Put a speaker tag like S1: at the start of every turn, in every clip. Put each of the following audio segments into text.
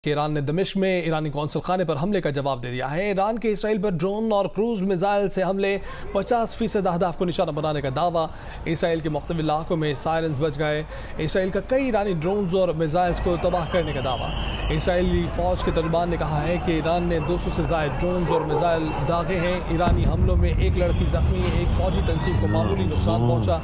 S1: कि ईरान ने दमिश्क में ईरानी कौंसल खाने पर हमले का जवाब दे दिया है। ईरान के इसराइल पर ड्रोन और क्रूज मिसाइल से हमले 50% अहदाफ को निशाना बनाने का दावा। इसराइल के मुख्तलिफ इलाकों में सायरन्स बज गए। इसराइल का कई ईरानी ड्रोन्स और मिसाइल्स को तबाह करने का दावा। इसराइली फ़ौज के तर्जुमान ने कहा है कि ईरान ने 200 से ज़ायद ड्रोन्स और मिसाइल दागे हैं। ईरानी हमलों में एक लड़की जख्मी, एक फ़ौजी तंसीब को मामूली नुकसान पहुँचा।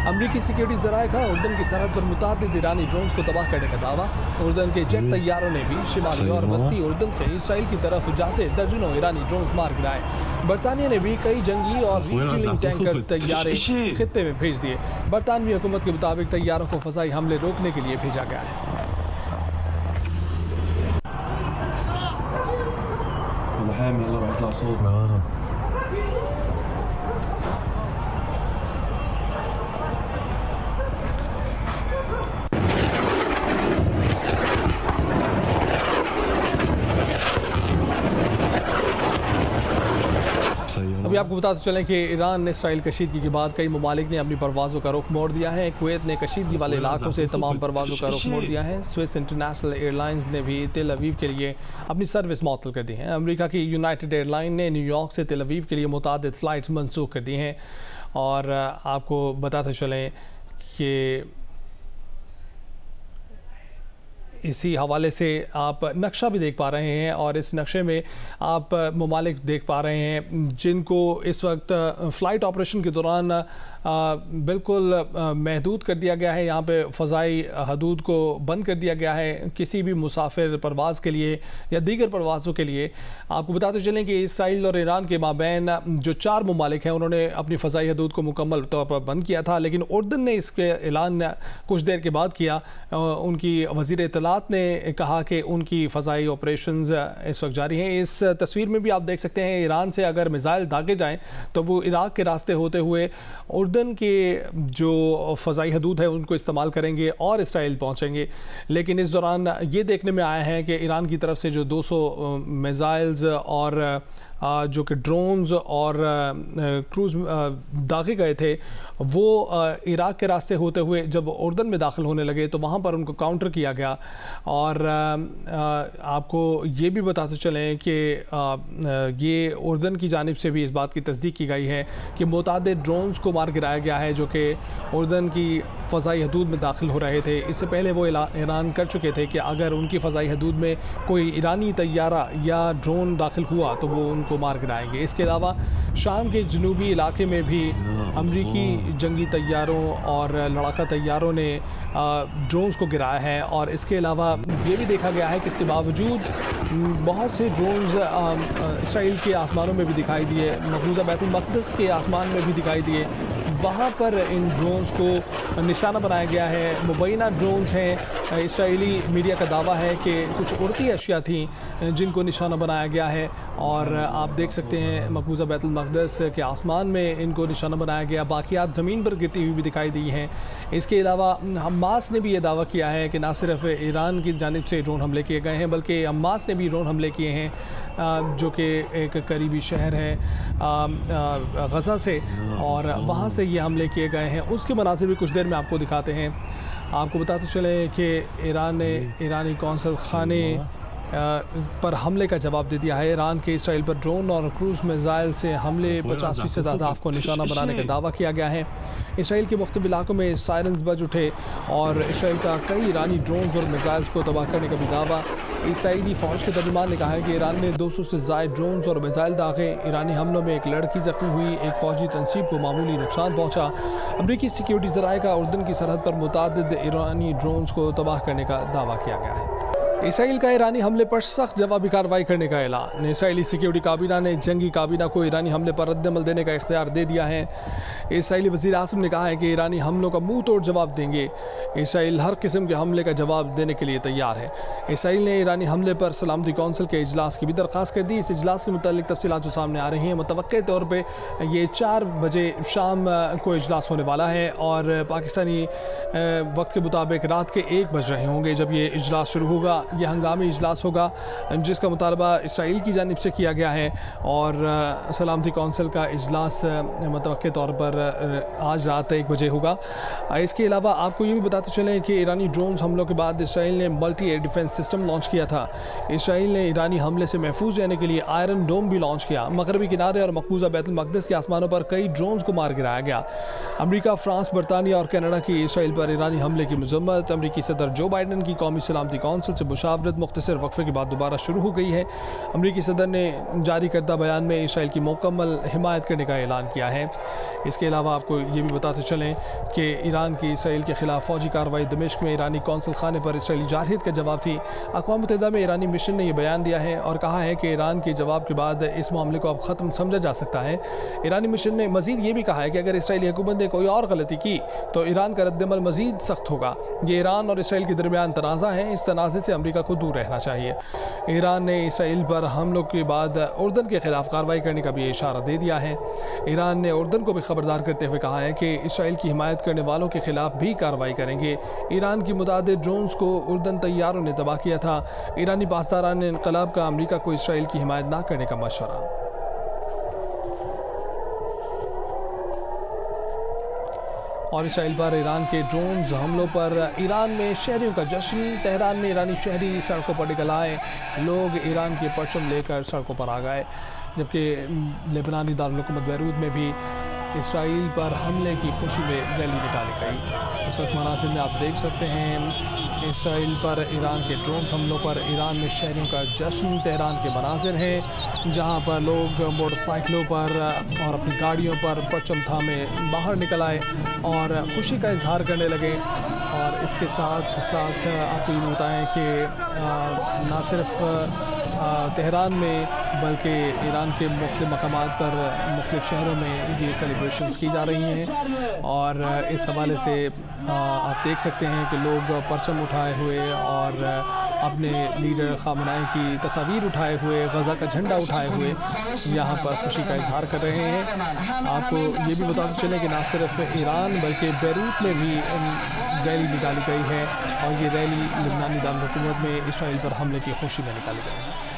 S1: अमरीकी सिक्योरिटी ज़राए का उर्दन की सरहद पर मुतादिद ईरानी ड्रोन्स को तबाह करने का दावा। उर्दन के जेट तैयारों ने भी शिमाली और वस्ती उर्दन से इसराइल की तरफ जाते दर्जनों ईरानी ड्रोन्स मार गिराए। बरतानिया ने भी कई जंगी और रिफ्यूलिंग टैंकर तैयारे खित्ते में भेज दिए। बरतानवी हुकूमत के मुताबिक तैयारों को फ़ज़ाई हमले रोकने के लिए भेजा गया है। अभी आपको बताते चलें कि ईरान ने इसराइल कशीदगी के बाद कई ममालिक ने अपनी परवाज़ों का रुख मोड़ दिया है। कुवैत ने कशीदगी वाले इलाकों से तमाम परवाज़ों का रुख मोड़ दिया है। स्विस इंटरनेशनल एयरलाइंस ने भी तेल अवीव के लिए अपनी सर्विस मुअत्तल कर दी है। अमेरिका की यूनाइटेड एयरलाइन ने न्यूयॉर्क से तेल अवीव के लिए मुतादिद फ़्लाइट्स मनसूख कर दी हैं। और आपको बताते चलें कि इसी हवाले से आप नक्शा भी देख पा रहे हैं और इस नक्शे में आप ममालिक देख पा रहे हैं जिनको इस वक्त फ़्लाइट ऑपरेशन के दौरान बिल्कुल महदूद कर दिया गया है। यहाँ पे फ़ज़ाई हदूद को बंद कर दिया गया है किसी भी मुसाफिर परवाज़ के लिए या दीगर परवाज़ों के लिए। आपको बताते चलें कि इसराइल और ईरान के माबैन जो 4 ममालिक हैं उन्होंने अपनी फ़ज़ाई हदूद को मुकम्मल तौर पर बंद किया था, लेकिन उर्दन ने इसके ऐलान कुछ देर के बाद किया। उनकी वज़ीर इत्तलात ने कहा कि उनकी फ़ज़ाई ऑपरेशंस इस वक्त जारी हैं। इस तस्वीर में भी आप देख सकते हैं ईरान से अगर मिसाइल दागे जाएँ तो वो इराक़ के रास्ते होते हुए उर्दन के जो फ़ज़ाई हदूद है उनको इस्तेमाल करेंगे और इसराइल पहुँचेंगे। लेकिन इस दौरान ये देखने में आया है कि ईरान की तरफ से जो 200 मिसाइल्स और जो कि ड्रोन्स और क्रूज़ दागे गए थे वो इराक़ के रास्ते होते हुए जब उर्दन में दाखिल होने लगे तो वहाँ पर उनको काउंटर किया गया। और आपको ये भी बताते चलें कि ये उर्दन की जानिब से भी इस बात की तस्दीक की गई है कि मुतादिद ड्रोन्स को मार गिराया गया है जो कि उर्दन की फ़ज़ाई हदूद में दाखिल हो रहे थे। इससे पहले वो ऐलान कर चुके थे कि अगर उनकी फ़ज़ाई हदूद में कोई ईरानी तैयारा या ड्रोन दाखिल हुआ तो वो उनको मार गिराएंगे। इसके अलावा शाम के जनूबी इलाके में भी अमरीकी जंगी तैयारों और लड़ाका तैयारों ने ड्रोन्स को गिराया है। और इसके अलावा ये भी देखा गया है कि इसके बावजूद बहुत से ड्रोन्स इसराइल के आसमानों में भी दिखाई दिए, मकबूजा बैतुल मक़दस के आसमान में भी दिखाई दिए। वहाँ पर इन ड्रोन्स को निशाना बनाया गया है। मुबैना ड्रोन्स हैं। इसराइली मीडिया का दावा है कि कुछ उड़ती अशिया थी जिनको निशाना बनाया गया है। और आप देख सकते हैं मकबूजा बैतुल मक़दस के आसमान में इनको निशाना बनाया गया। बाकियात ज़मीन पर गिरती हुई भी दिखाई दी हैं। इसके अलावा हमास ने भी ये दावा किया है कि ना सिर्फ ईरान की जानिब से ड्रोन हमले किए गए हैं बल्कि हमास ने भी ड्रोन हमले किए हैं जो कि एक करीबी शहर है गज़ा से, और वहाँ से ये हमले किए गए हैं। उसके मनाज़िर भी कुछ देर में आपको दिखाते हैं। आपको बताते चलें कि ईरान ने ईरानी कौंसल खाने पर हमले का जवाब दे दिया है। ईरान के इसराइल पर ड्रोन और क्रूज़ मिसाइल से हमले 50% अहदाफ को निशाना बनाने का दावा किया गया है। इसराइल के मुख्तलिफ इलाकों में सायरन्स बज उठे और इसराइल का कई ईरानी ड्रोन्स और मिसाइल्स को तबाह करने का भी दावा। इसराइली फ़ौज के तर्जुमान ने कहा है कि ईरान ने 200 से ज़ायद ड्रोन्स और मिसाइल दागे। ईरानी हमलों में एक लड़की ज़ख्मी हुई, एक फ़ौजी तंसीब को मामूली नुकसान पहुँचा। अमरीकी सिक्योरिटी ज़राए का उर्दन की सरहद पर मुतादिद ईरानी ड्रोन्स को तबाह करने का दावा किया गया है। इसराइल का ईरानी हमले पर सख्त जवाबी कार्रवाई करने का ऐलान। इसराइली सिक्योरिटी काबीना ने जंगी काबीना को ईरानी हमले पर रद्दअमल देने का इख्तियार दे दिया है। इसराइली वज़ीर आज़म ने कहा है कि ईरानी हमलों का मुंह तोड़ जवाब देंगे। इसराइल हर किस्म के हमले का जवाब देने के लिए तैयार है। इसराइल ने ईरानी हमले पर सलामती कौंसिल के इजलास की भी दरख्वास्त कर दी। इस इजलास के मुतालिक तफसीलात जो सामने आ रही हैं, मुतवक्के तौर पर ये 4 बजे शाम को इजलास होने वाला है और पाकिस्तानी वक्त के मुताबिक रात के 1 बज रहे होंगे जब ये इजलास शुरू होगा। यह हंगामी इजलास होगा जिसका मुतालबा इसराइल की जानिब से किया गया है और सलामती कौंसिल का इजलास मुतवक्के तौर पर आज रात 1 बजे होगा। इसके अलावा आपको ये भी बताते चलें कि ईरानी ड्रोन हमलों के बाद इसराइल ने multi air defence system launch किया था। इसराइल ने ईरानी हमले से महफूज रहने के लिए आयरन डोम भी लॉन्च किया। मगरबी किनारे और मकबूजा बैतुल मक़दिस के आसमानों पर कई ड्रोन्स को मार गिराया गया। अमेरिका, फ्रांस, बरतानिया और कनाडा की इसराइल पर ईरानी हमले की मजम्मत। अमेरिकी सदर जो बाइडन की कौमी सलामती कौंसिल से मुशावरत मुख्तसर वक्फे के बाद दोबारा शुरू हो गई है। अमेरिकी सदर ने जारी करदा बयान में इसराइल की मुकम्मल हिमायत करने का ऐलान किया है। इसके अलावा आपको ये भी बताते चलें कि ईरान की इसराइल के खिलाफ फौजी कार्रवाई दमिश्क में ईरानी कौंसल खाने पर इसराइली जारहियत का जवाब थी। अक़वाम मुत्तहिदा में ईरानी मिशन ने यह बयान दिया है और कहा है कि ईरान के जवाब के बाद इस मामले को अब ख़त्म समझा जा सकता है। ईरानी मिशन ने मज़ीद ये भी कहा है कि अगर इसराइली हुकूमत ने कोई और गलती की तो ईरान का रद्दमल मज़ीद सख्त होगा। ये ईरान और इसराइल के दरमियान तनाज़ा है, इस तनाज़े से अमेरिका को दूर रहना चाहिए। ईरान ने इसराइल पर हमलों के बाद उर्दन के खिलाफ कार्रवाई करने का भी इशारा दे दिया है। ईरान ने उर्दन को भी खबरदार करते हुए कहा है कि इसराइल की हिमायत करने वालों के खिलाफ भी कार्रवाई करेंगे। ईरान की मुतादिद ड्रोन्स को उर्दन तैयारों ने तबाह किया था। ईरानी पासदारान ने इनकलाब का अमेरिका को इसराइल की हिमायत न करने का मशवरा। और इसराइल पर ईरान के ड्रोन्स हमलों पर ईरान में शहरियों का जश्न। तेहरान में ईरानी शहरी सड़कों पर निकल आए, लोग ईरान के परचम लेकर सड़कों पर आ गए। जबकि लेबनानी दारुल हुकूमत बैरूत में भी इसराइल पर हमले की खुशी में रैली निकाली गई। इस वक्त मनासिर में आप देख सकते हैं इसराइल पर ईरान के ड्रोन हमलों पर ईरान में शहरियों का जश्न। तेहरान के मनासिर हैं जहां पर लोग मोटरसाइकिलों पर और अपनी गाड़ियों पर परचम थामे बाहर निकल आए और खुशी का इजहार करने लगे। और इसके साथ साथ आपको ये बताएं कि ना सिर्फ तेहरान में बल्कि ईरान के मुख्तलिफ मकामात पर मुख्तलिफ शहरों में ये सेलिब्रेशंस की जा रही हैं। और इस हवाले से आप देख सकते हैं कि लोग परचम उठाए हुए और अपने लीडर ख़ामेनी की तस्वीर उठाए हुए, गज़ा का झंडा उठाए हुए यहाँ पर खुशी का इजहार कर रहे हैं। आपको ये भी बताते चलें कि ना सिर्फ ईरान बल्कि बैरूत में भी रैली निकाली गई है और ये रैली लेबनानी दारुल हुकूमत में इसराइल पर हमले की खुशी में निकाली गई है।